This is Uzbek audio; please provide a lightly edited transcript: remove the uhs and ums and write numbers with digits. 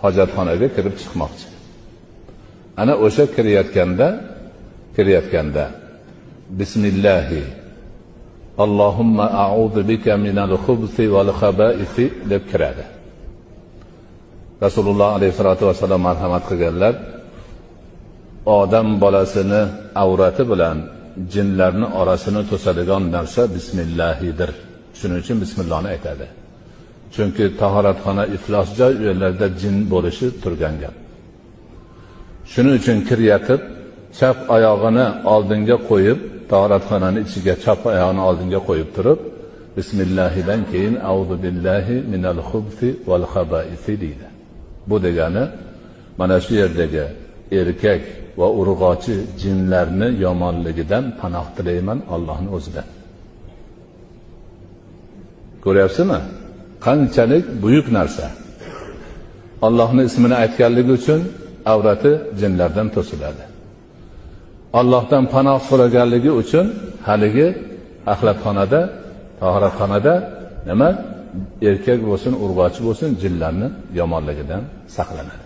hojatxonaga kirib chiqmoqchi. Ana o'sha kirayotganda bismillahi Allohumma a'udhu bika minal xubsi wal xabaisi deb kiradi. Rasululloh alayhisolatu vasallam marhamat qilganlar, odam bolasini avrati bilan jinlarni orasini to'sadigan narsa bismillahidir. Shuning uchun bismillahni aytadi. Chunki tahoratxona iflos joy, u yerlarda jin bo'lishi turgan gap. Shuning uchun kiryatib, chap oyog'ini oldinga qo'yib, tahoratxonaning ichiga chap oyog'ini oldinga qo'yib turib, bismillahidan keyin a'udhu billahi minal xubsi wal xabaisi deydi. Bu degani mana shu yerdagi erkak va urg'ochi jinlarni yomonligidan panoh tilayman Allohning o'zidan. Ko'ryapsizmi? Qanchalik buyuk narsa. Allohning ismini aytganligi uchun avrati jinlardan to'siladi. Allohdan panoh so'raganligi uchun haligi axlatxonada, tahoratxonada nima? Erkak bo'lsin, urg'ochi bo'lsin, jinlarni yomonligidan saqlanadi.